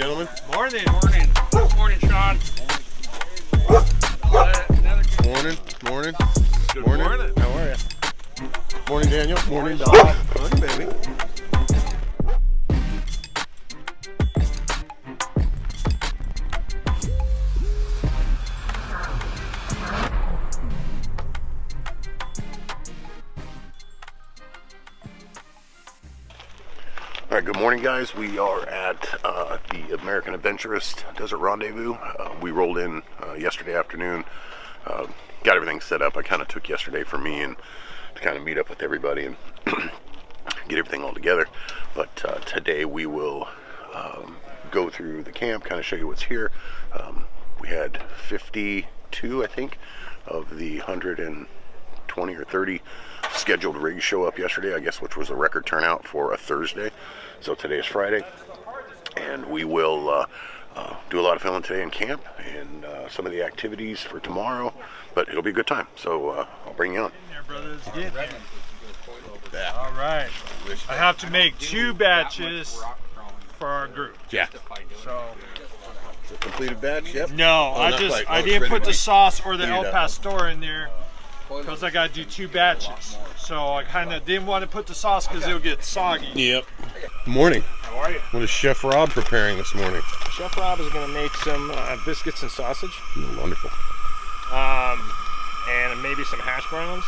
gentlemen. Morning. Morning. Morning, Sean. Morning. Morning. Good morning. How are you? Morning, Daniel. Morning, Doc. Morning, baby. All right, good morning, guys. We are at the American Adventurist Desert Rendezvous. We rolled in yesterday afternoon, got everything set up. I kind of took yesterday for me and to kind of meet up with everybody and get everything all together. But today we will go through the camp, kind of show you what's here. We had 52, I think, of the 120 or 30 scheduled rigs show up yesterday, I guess, which was a record turnout for a Thursday. So today is Friday, and we will do a lot of filming today in camp and some of the activities for tomorrow, but it'll be a good time. So I'll bring you on. All right. I have to make 2 batches for our group. Yeah. So It's a completed batch, yep. no, Oh, I didn't put the sauce or the El Pastor in there because I got to do 2 batches. So I kind of didn't want to put the sauce because it'll get soggy. Yep. Morning. How are you? What is Chef Rob preparing this morning? Chef Rob is going to make some biscuits and sausage, Wonderful. and maybe some hash browns.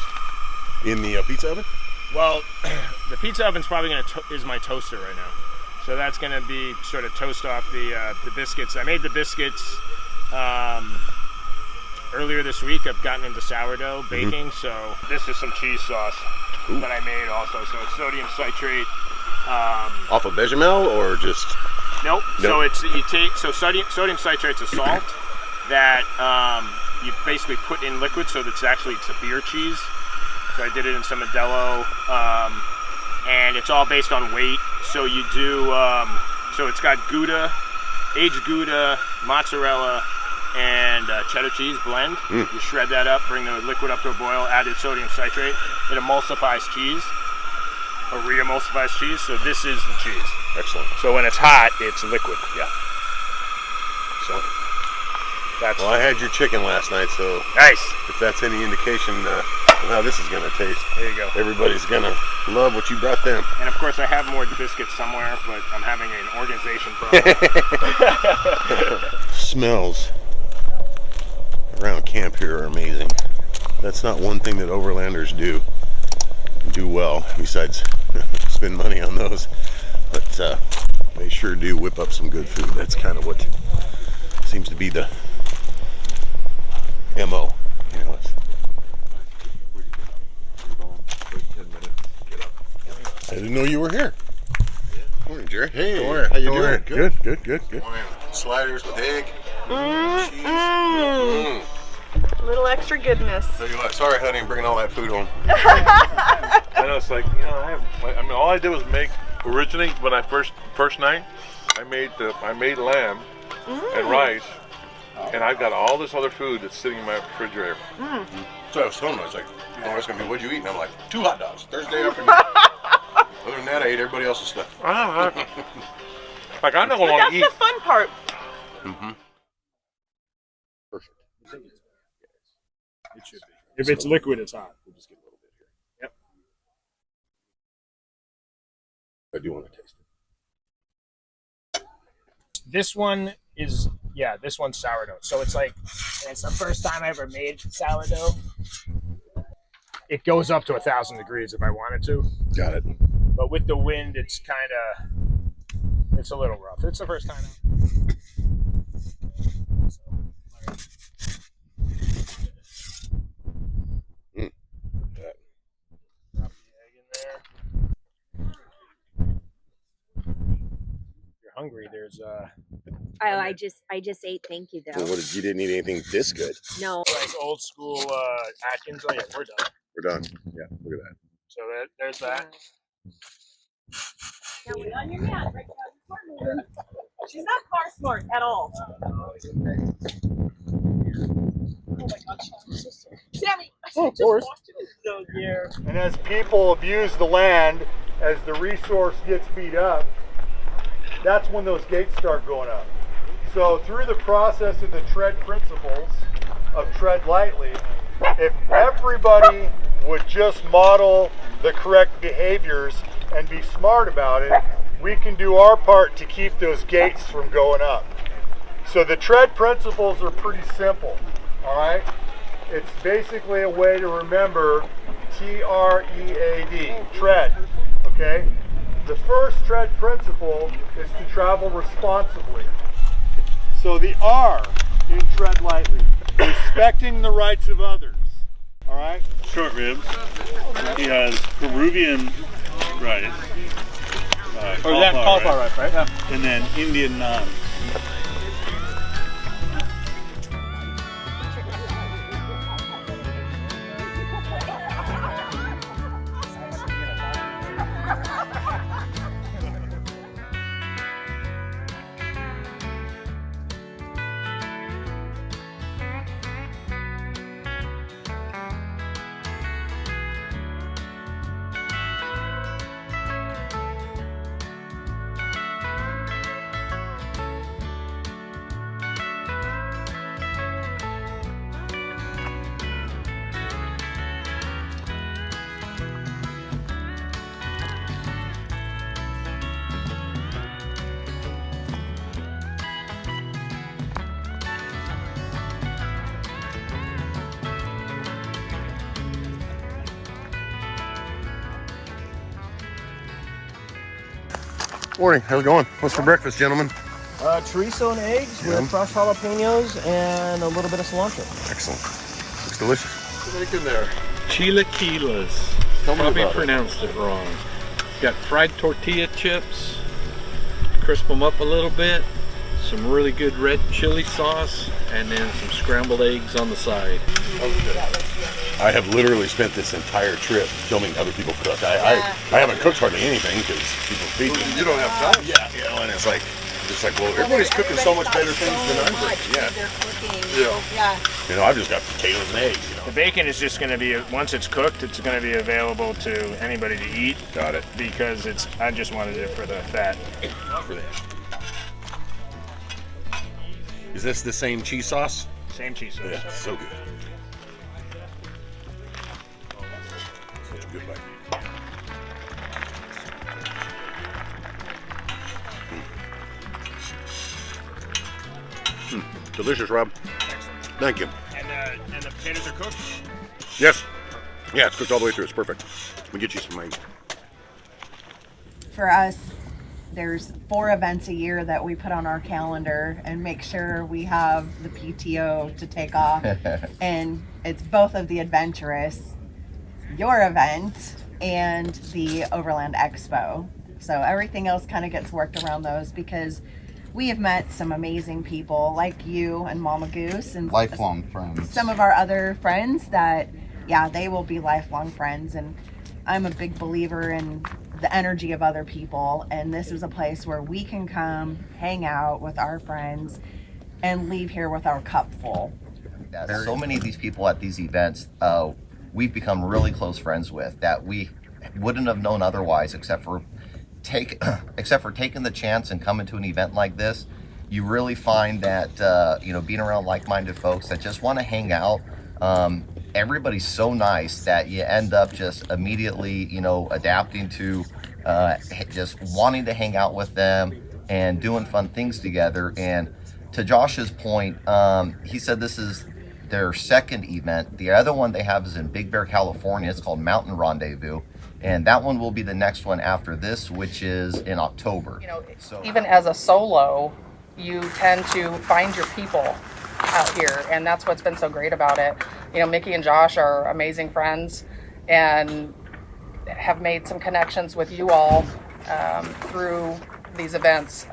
In the pizza oven? Well, the pizza oven's probably going to is my toaster right now, so that's going to be sort of toast off the biscuits. I made the biscuits earlier this week. I've gotten into sourdough baking, so this is some cheese sauce that I made also. So it's sodium citrate. Off of bechamel or just? Nope. So it's sodium citrate's a salt that you basically put in liquid, so that's actually it's a beer cheese. So I did it in some Modelo, and it's all based on weight. So you do so it's got Gouda, aged Gouda, mozzarella, and cheddar cheese blend. You shred that up, bring the liquid up to a boil, added sodium citrate. It emulsifies cheese. A re-emulsifies cheese, so this is the cheese. Excellent. So when it's hot, it's liquid. Yeah. So that's Well, I had your chicken last night, so nice. if that's any indication of how this is going to taste, There you go. everybody's going to love what you brought them. And of course, I have more biscuits somewhere, but I'm having an organization problem. Smells around camp here are amazing. That's not one thing that overlanders do well, besides spend money on those, but they sure do whip up some good food. That's kind of what seems to be the MO. You know, I didn't know you were here. Morning, Jerry. Hey, how you doing? Good. Sliders with egg, cheese. A little extra goodness. Tell you what, sorry, honey, I'm bringing all that food home. I know, it's like, you know, I mean, all I did was make, originally, when I first night, I made lamb and rice, and I've got all this other food that's sitting in my refrigerator. So I was telling him, I was like, you know, what's going to be, what'd you eat? And I'm like, 2 hot dogs, Thursday afternoon. Other than that, I ate everybody else's stuff. Like, I don't want That's to eat. the fun part. Perfect. It should be. If it's liquid, it's hot. We'll just get a little bit here. Yep. I do want to taste it. This one is, this one's sourdough. So it's like, it's the first time I ever made sourdough. It goes up to 1,000 degrees if I wanted to. Got it. But with the wind, it's it's a little rough. It's the first time. Drop the egg in there. If you're hungry, there's I just ate. Thank you, though. Well, you didn't eat anything this good? No. like old school Atkins. Oh yeah, we're done. We're done. Yeah, look at that. So there's that. Now we're on your man. Right now. She's not car smart at all. Oh my God, Sammy! Oh, of course. And as people abuse the land, as the resource gets beat up, that's when those gates start going up. So through the process of the tread principles of tread lightly, if everybody would just model the correct behaviors and be smart about it, we can do our part to keep those gates from going up. So the tread principles are pretty simple, all right? It's basically a way to remember T-R-E-A-D, tread, okay? The first tread principle is to travel responsibly. So the R in tread lightly, respecting the rights of others, all right? Short ribs. He has Peruvian rice. Cauliflower rice, right? Yeah. And then Indian naan. Morning, how's it going? What's for breakfast, gentlemen? Chorizo and eggs with fresh jalapenos and a little bit of cilantro. Excellent. Looks delicious. What's in there? Chilaquiles. Probably pronounced it wrong. Got fried tortilla chips, crisp them up a little bit, some really good red chili sauce, and then some scrambled eggs on the side. I have literally spent this entire trip filming other people cook. I haven't cooked hardly anything because people feed me. You don't have time. Yeah, you know, and it's like, well, everybody's cooking so much better things than I'm cooking. Yeah. They're cooking. Yeah. You know, I've just got potatoes and eggs, you know. The bacon is just going to be, once it's cooked, it's going to be available to anybody to eat. Got it. Because I just wanted it for the fat. For that. Is this the same cheese sauce? Same cheese sauce. Yeah, so good. Such a good bite. Delicious, Rob. Thank you. And the potatoes are cooked? Yes. Yeah, it's cooked all the way through. It's perfect. We get you some eggs. For us, there's 4 events a year that we put on our calendar and make sure we have the PTO to take off. And it's both of the Adventurous, your event, and the Overland Expo. So everything else kind of gets worked around those because we have met some amazing people like you and Mama Goose and lifelong friends. Some of our other friends that, yeah, they will be lifelong friends. And I'm a big believer in the energy of other people. And this is a place where we can come, hang out with our friends, and leave here with our cup full. Yeah, so many of these people at these events, we've become really close friends with that we wouldn't have known otherwise, except for taking the chance and coming to an event like this. You really find that being around like-minded folks that just want to hang out. Everybody's so nice that you end up just immediately adapting to just wanting to hang out with them and doing fun things together. And to Josh's point, he said this is their second event. The other one they have is in Big Bear, California. It's called Mountain Rendezvous. And that one will be the next one after this, which is in October. Even as a solo, you tend to find your people out here, and that's what's been so great about it. Mickey and Josh are amazing friends and have made some connections with you all through these events.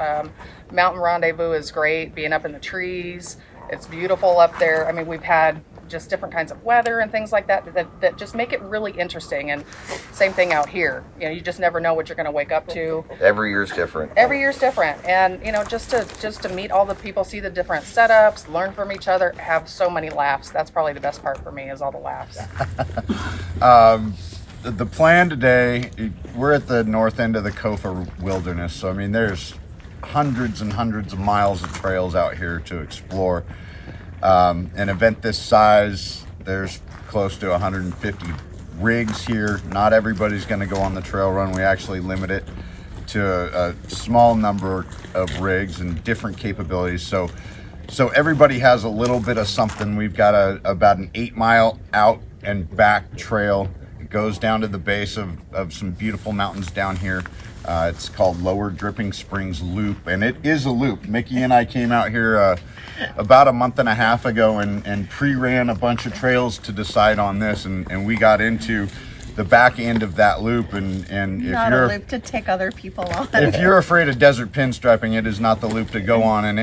Mountain Rendezvous is great, being up in the trees. It's beautiful up there. I mean, we've had just different kinds of weather and things like that just make it really interesting. And same thing out here. You just never know what you're going to wake up to. Every year's different. And just to meet all the people, see the different setups, learn from each other, have so many laughs. That's probably the best part for me, is all the laughs. The plan today, we're at the north end of the Kofa Wilderness, so I mean there's hundreds and hundreds of miles of trails out here to explore. An event this size, there's close to 150 rigs here. Not everybody's going to go on the trail run. We actually limit it to a small number of rigs and different capabilities. So everybody has a little bit of something. We've got about an 8-mile out and back trail. It goes down to the base of some beautiful mountains down here. It's called Lower Dripping Springs Loop, and it is a loop. Mickey and I came out here about a month and a half ago and pre-ran a bunch of trails to decide on this, and we got into the back end of that loop, and if Not you're a loop to take other people on. if you're afraid of desert pinstriping, it is not the loop to go on. And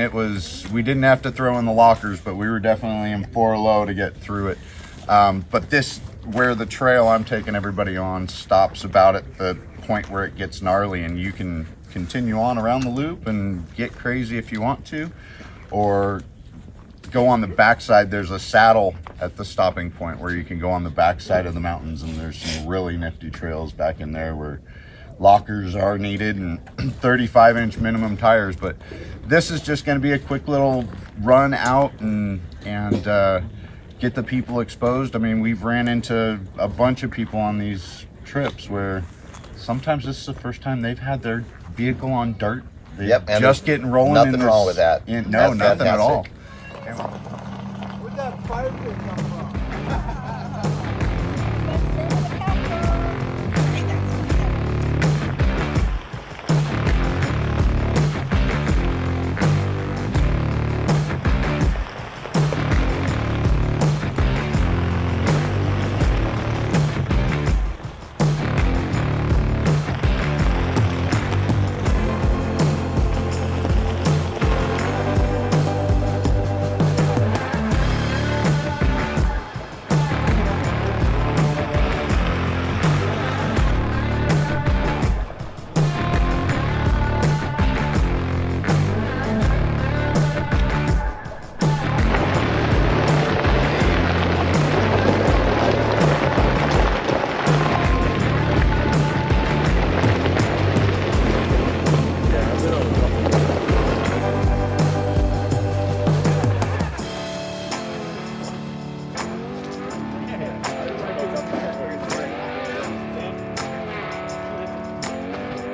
we didn't have to throw in the lockers, but we were definitely in 4 low to get through it. But this, where the trail I'm taking everybody on stops about at the point where it gets gnarly, and you can continue on around the loop and get crazy if you want to, or go on the backside. There's a saddle at the stopping point where you can go on the backside of the mountains, and there's some really nifty trails back in there where lockers are needed and 35-inch minimum tires. But this is just going to be a quick little run out and get the people exposed. I mean, we've ran into a bunch of people on these trips where sometimes this is the first time they've had their vehicle on dirt. They're just getting rolling. Nothing wrong with that. No, nothing at all. Where'd that fire pit come from?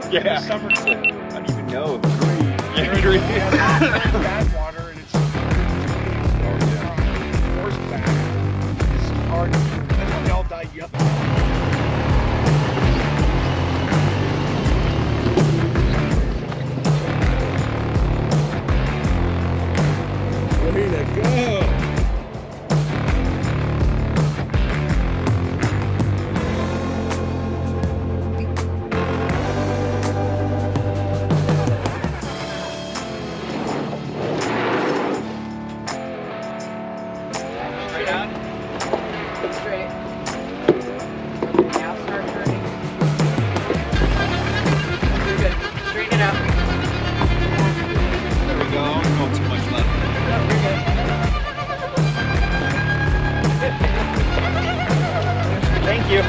Yeah. Summer cool. I don't even know. Green. Bad water and it's horseback. It's hard. That's when they all die young. Way to go. Thank you.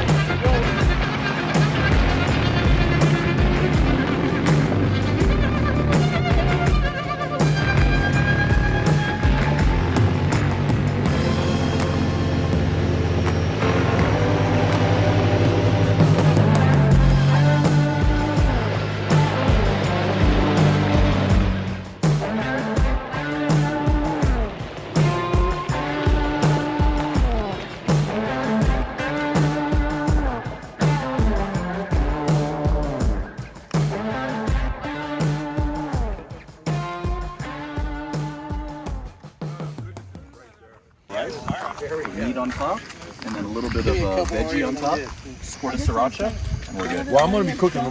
Meat on top, and then a little bit of veggie on top, squirt of sriracha, and we're good. Well, I'm going to be cooking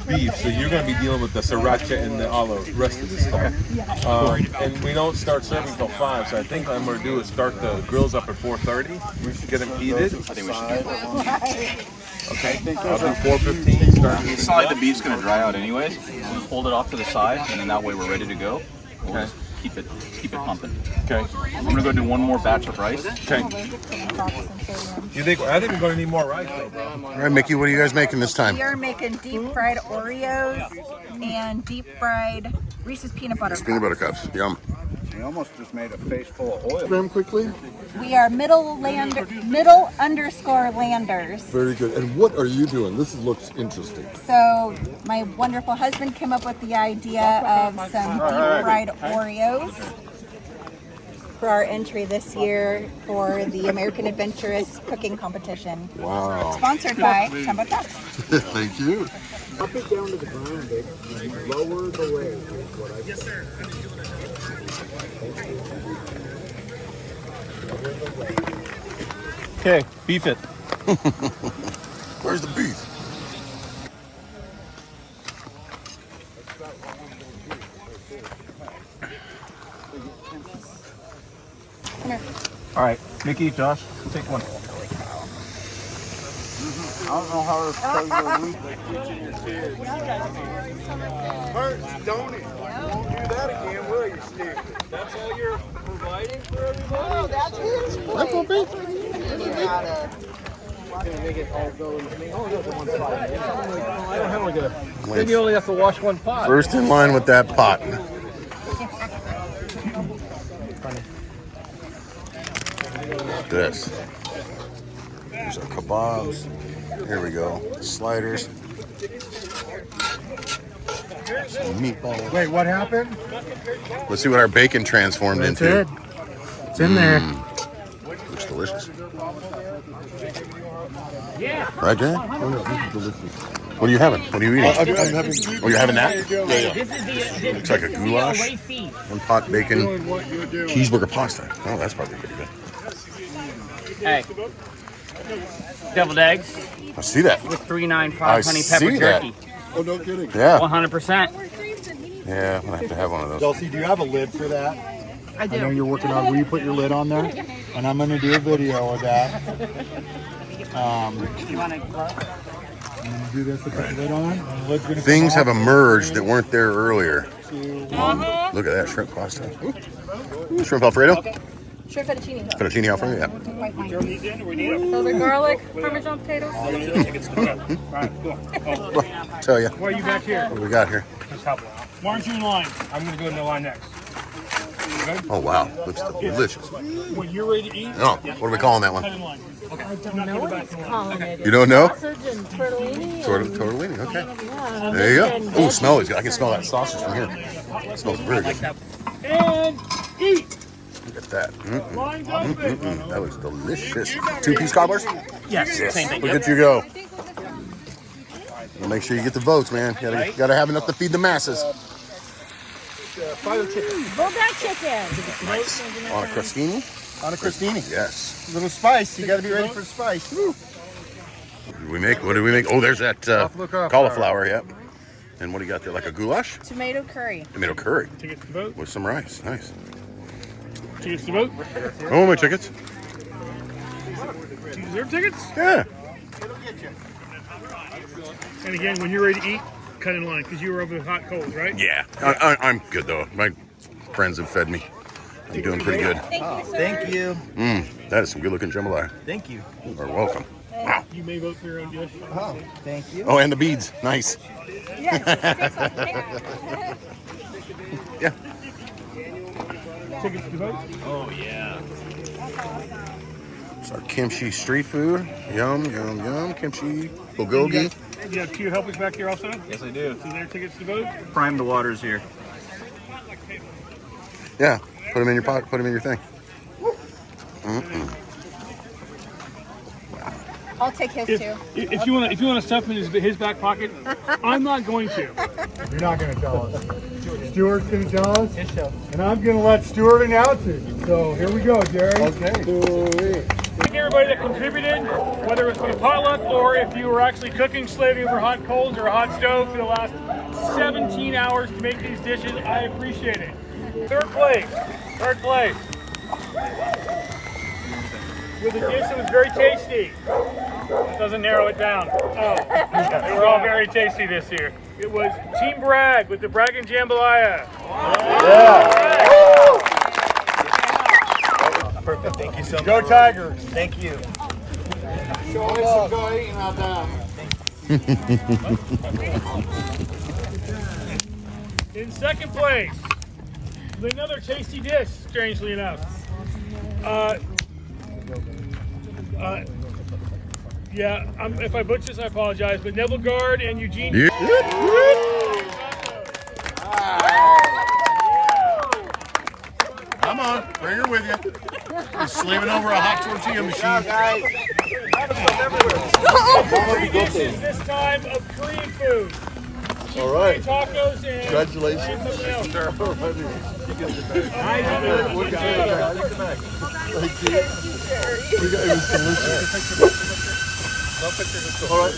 beef, so you're going to be dealing with the sriracha and all the rest of the stuff. And we don't start serving till 5, so I think what I'm going to do is start the grills up at 4:30. We should get them heated. I think we should do 4:15. Okay, I'll do 4:15. Start It's not like the beef's going to dry out anyways. We'll hold it off to the side, and then that way we're ready to go. We'll just keep it pumping. Okay. I'm going to go do one more batch of rice. Okay. I think we're going to need more rice, though, bro. All right, Mickey, what are you guys making this time? We are making deep fried Oreos and deep fried Reese's peanut butter. It's peanut butter cups. Yum. We almost just made a face full of oil. Them quickly. We are middle underscore landers. Very good. And what are you doing? This looks interesting. So my wonderful husband came up with the idea of some deep fried Oreos for our entry this year for the American Adventurous Cooking Competition. Wow. Sponsored by Chumba Ducks. Thank you. Up it down to the ground, baby. Lower the leg. Yes, sir. Okay, beef it. Where's the beef? Come here. All right, Mickey, Josh, take one. I don't know how to Hurts, don't it? Won't do that again, will you, Steve? That's all you're providing for everybody? Oh, that's his That's what beef. Make it all go in me. Oh, that's one pot. I don't have like a. Then you only have to wash one pot. First in line with that pot. This. Here's our kebabs. Here we go. Sliders. Some meatballs. Wait, what happened? Let's see what our bacon transformed That's into. it. It's in there. Looks delicious. Yeah. Right, Jan? Oh, yeah, this is delicious. What are you having? What are you eating? I'm having. Oh, you're having that? Yeah. Looks like a goulash. One pot bacon. Cheeseburger pasta. Oh, that's probably pretty good. Hey. Deviled eggs. I see that. With 395 I honey pepper see that. jerky. Oh, no kidding. Yeah. 100%. Yeah, I'm gonna have to have one of those. Chelsea, do you have a lid for that? I do. I know you're working on. Will you put your lid on there? And I'm going to do a video of that. You want to Do this with the lid on. And the lid's gonna Things come have off. emerged that weren't there earlier. Look at that shrimp pasta. Ooh. Shrimp Alfredo. Shrimp fettuccine. Fettuccine Alfredo. Yeah. White wine. Those are garlic, Parmesan potatoes. Tell you. Why are you back here? What do we got here? Why aren't you in line? I'm going to go in the line next. Oh wow, looks delicious. When you're ready to eat, Oh, what are we calling that one? I don't know what it's called. You don't know? Sausage and tortellini. Tortellini. Okay. Yeah, There you go. Oh, smell it. I can smell that sausage from here. It smells very good. and eat. Look at that. That looks delicious. 2-piece cobblers? Yes, same thing. Look at you go. Well, make sure you get the votes, man. Gotta have enough to feed the masses. Bulldog chicken. Nice. On a crostini? On a crostini. Yes. A little spice. You got to be ready for the spice. What did we make? Oh, there's that cauliflower. Yep. And what do you got there? Like a goulash? Tomato curry. Tomato curry. Tickets to vote. With some rice. Nice. Tickets to vote. Oh, my tickets. Do you deserve tickets? Yeah. And again, when you're ready to eat, cut in line because you were over the hot coals, right? Yeah. I'm good though. My friends have fed me. I'm doing pretty good. Thank you, sir. Thank you. That is some good looking jambalaya. Thank you. You are welcome. Wow. You may vote for your own dish. Oh, thank you. Oh, and the beads. Nice. Yes. Yeah. Tickets to vote. Oh, yeah. It's our kimchi street food. Yum, yum, yum. Kimchi, bulgogi. You have two helpers back here also? Yes, I do. So their tickets to vote? Prime the waters here. Yeah. Put them in your pocket. Put them in your thing. I'll take his too. If you want to stuff him in his back pocket, I'm not going to. You're not going to tell us. Stuart's going to tell us. And I'm going to let Stuart announce it. So here we go, Jerry. Okay. Thank everybody that contributed, whether it was from potluck or if you were actually cooking, slaving over hot coals or a hot stove for the last 17 hours to make these dishes. I appreciate it. Third place. With a dish that was very tasty. Doesn't narrow it down. Oh, they were all very tasty this year. It was Team Bragg with the Bragg and Jambalaya. Yeah. Perfect. Thank you so much. Go Tigers. Thank you. Show me some guy eating out there. In second place, with another tasty dish, strangely enough. If I butcher this, I apologize, but Neville Guard and Eugene. Yeah. Come on, bring her with you. He's slaving over a hot tortilla machine. Three dishes this time of Korean food. All right. Tacos and Congratulations. something else. It was delicious. All right.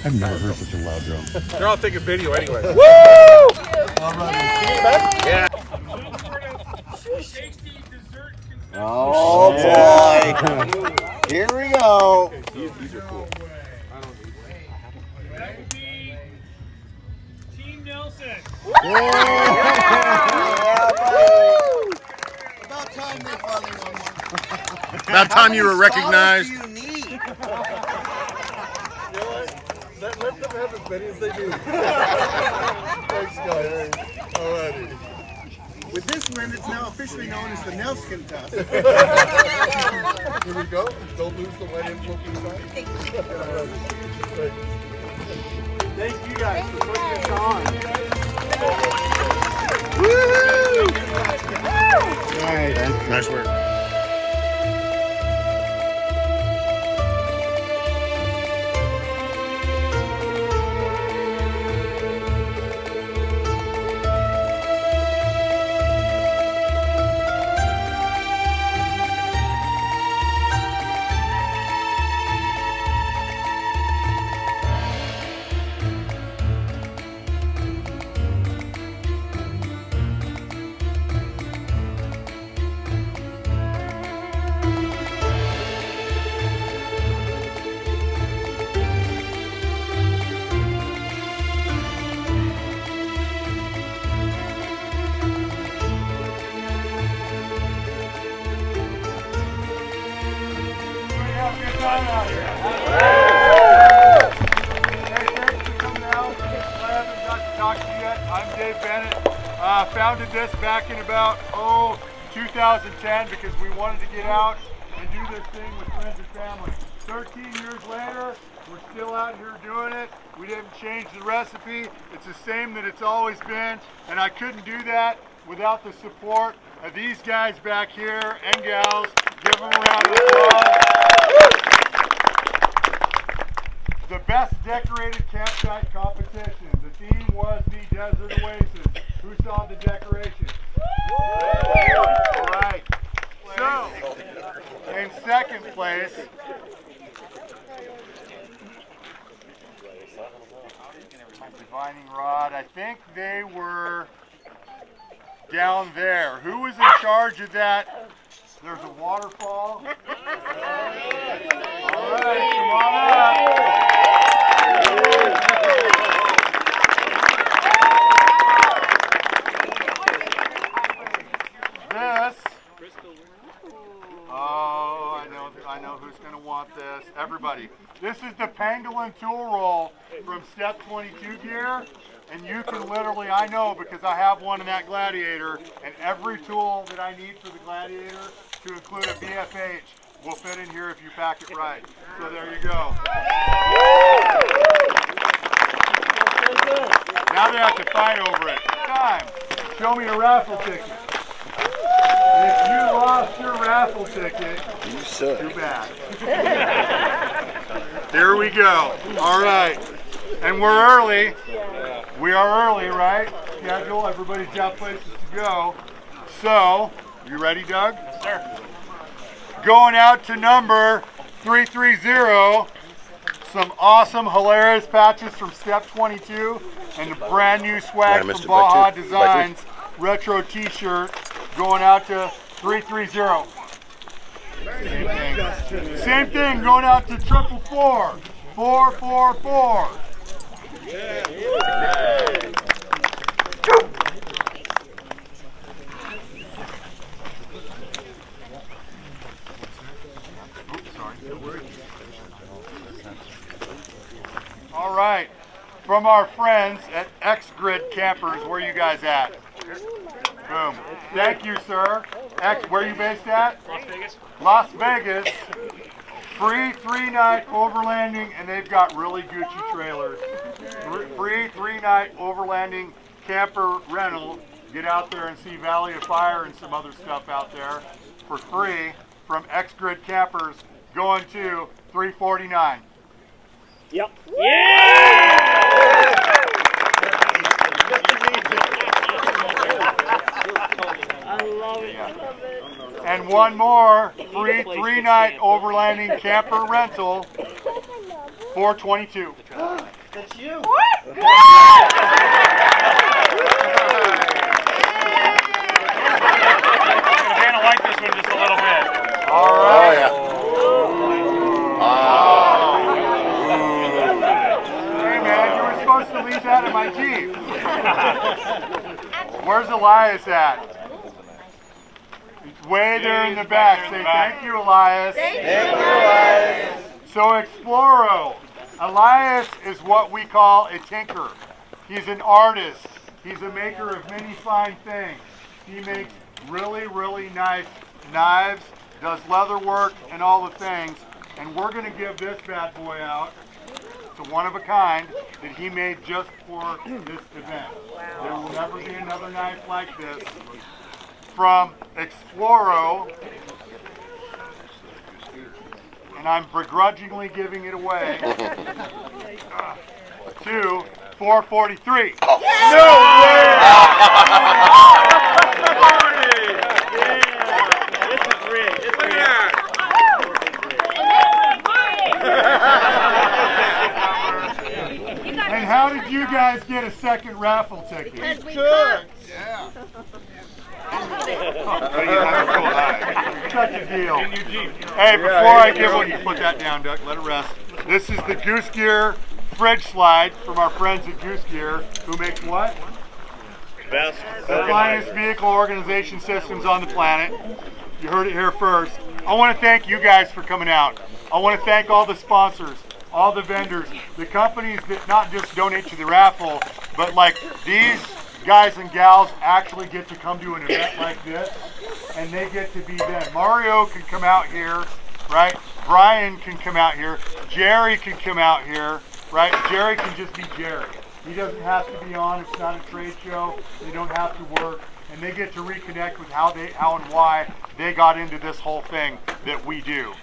I've never heard such a loud drum. They're all taking video anyway. All right. Yeah. Oh boy! Here we go. These are cool. That would be Team Nelson. About time they finally won one. About time you were recognized. What do you need? Let them have as many as they do. Thanks, guys. All righty. With this win, it's now officially known as the Nelson Cup. Here we go. Don't lose the wet influence sign. Thank you guys for putting this on. Woo! Nice work. I'm Dave Bennett. Founded this back in about 2010 because we wanted to get out and do this thing with friends and family. 13 years later, we're still out here doing it. We didn't change the recipe. It's the same that it's always been, and I couldn't do that without the support of these guys back here and gals. Give them a round of applause. The best decorated campsite competition. The theme was the Desert Oasis. Who saw the decoration? All right. So, in second place, Divining Rod. I think they were down there. Who was in charge of that? There's a waterfall. All right, come on up. This. Oh, I know who's going to want this. Everybody. This is the Pangolin tool roll from Step 22 gear. And you can literally, I know because I have one in that Gladiator, and every tool that I need for the Gladiator, to include a BFH, will fit in here if you pack it right. So there you go. Now they have to fight over it. Time. Show me a raffle ticket. If you lost your raffle ticket, you suck. Too bad. Here we go. All right. And we're early. We are early, right? Schedule. Everybody's got places to go. So, you ready, Doug? Yes, sir. Going out to number 330. Some awesome, hilarious patches from Step 22 and the brand new swag from Baja Designs retro t-shirt going out to 330. Same thing going out to 444. 444. All right, from our friends at X Campers, where are you guys at? Boom. Thank you, sir. Where are you based at? Las Vegas. Las Vegas. Free 3-night overlanding, and they've got really Gucci trailers. Free 3-night overlanding camper rental. Get out there and see Valley of Fire and some other stuff out there for free from X-Grid Campers, going to $349. Yep. Yeah! I love it. And one more free 3-night overlanding camper rental, $422. That's you. I'm gonna like this one just a little bit. All right. Hey man, you were supposed to leave that in my Jeep. Where's Elias at? He's way there in the back. Say thank you, Elias. Thank you, Elias. So Exploro. Elias is what we call a tinker. He's an artist. He's a maker of many fine things. He makes really, really nice knives, does leather work and all the things. And we're going to give this bad boy out. It's a one of a kind that he made just for this event. There will never be another knife like this. From Exploro. And I'm begrudgingly giving it away to $443. No way! This is rigged. It's And how did you guys get a second raffle ticket? Because we cooked. Yeah. Such a deal. Hey, before I give one, you put that down, Duck. Let it rest. This is the Goose Gear fridge slide from our friends at Goose Gear, who makes what? Best. The finest vehicle organization systems on the planet. You heard it here first. I want to thank you guys for coming out. I want to thank all the sponsors, all the vendors, the companies that not just donate to the raffle, but like these guys and gals actually get to come to an event like this, and they get to be them. Mario can come out here, right? Brian can come out here. Jerry can come out here, right? Jerry can just be Jerry. He doesn't have to be on. It's not a trade show. They don't have to work, and they get to reconnect with how and why they got into this whole thing that we do.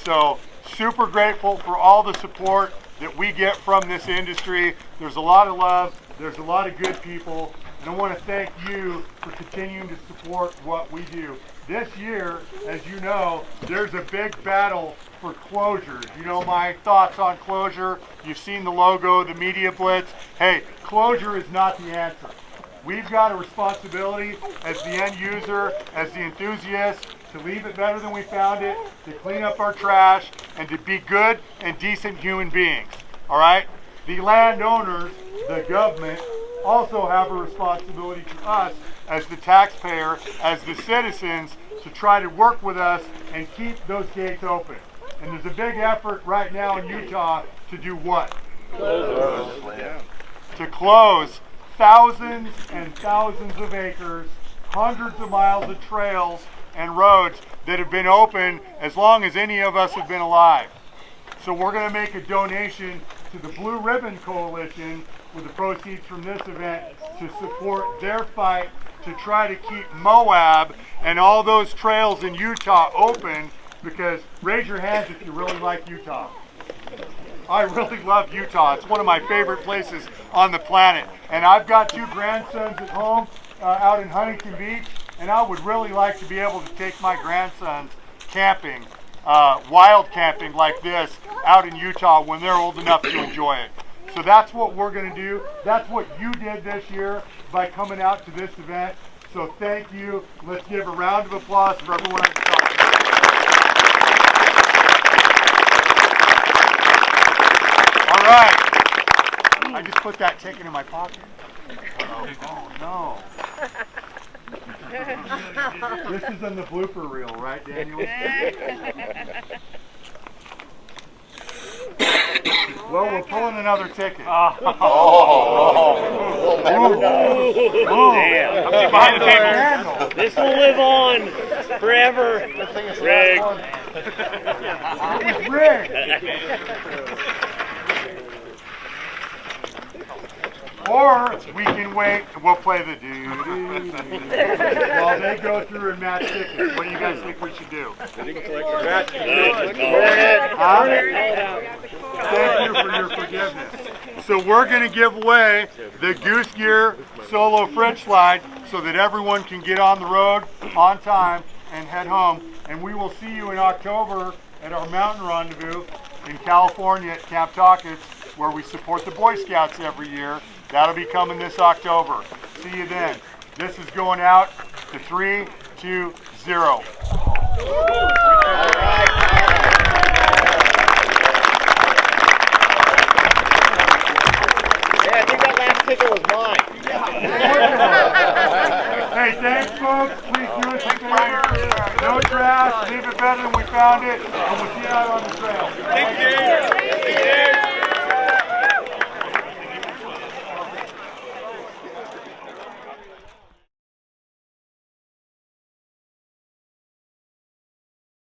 So super grateful for all the support that we get from this industry. There's a lot of love. There's a lot of good people. And I want to thank you for continuing to support what we do. This year, as you know, there's a big battle for closures. You know my thoughts on closure. You've seen the logo, the media blitz. Hey, closure is not the answer. We've got a responsibility as the end user, as the enthusiast, to leave it better than we found it, to clean up our trash, and to be good and decent human beings. All right? The landowners, the government, also have a responsibility to us as the taxpayer, as the citizens, to try to work with us and keep those gates open. And there's a big effort right now in Utah to do what? Close. To close thousands and thousands of acres, hundreds of miles of trails and roads that have been open as long as any of us have been alive. So we're going to make a donation to the Blue Ribbon Coalition with the proceeds from this event to support their fight to try to keep Moab and all those trails in Utah open, because raise your hands if you really like Utah. I really love Utah. It's one of my favorite places on the planet. And I've got 2 grandsons at home out in Huntington Beach, and I would really like to be able to take my grandsons camping, wild camping like this out in Utah when they're old enough to enjoy it. So that's what we're going to do. That's what you did this year by coming out to this event. So thank you. Let's give a round of applause for everyone at the top. All right. I just put that ticket in my pocket. Oh no. This is in the blooper reel, right, Daniel? Well, we're pulling another ticket. Damn. I'm behind the table. This will live on forever. Rigged. It was rigged. Or we can wait and we'll play the doo-doo-doo while they go through and match tickets. What do you guys think we should do? Burn it. Huh? Thank you for your forgiveness. So we're going to give away the Goose Gear Solo French Slide so that everyone can get on the road on time and head home. And we will see you in October at our mountain rendezvous in California at Camp Talkets, where we support the Boy Scouts every year. That'll be coming this October. See you then. This is going out to 3, 2, 0. Yeah, I think that last ticket was mine. Hey, thanks, folks. Please do us a favor. No trash. Leave it better than we found it. And we'll see you out on the trail. Thank you.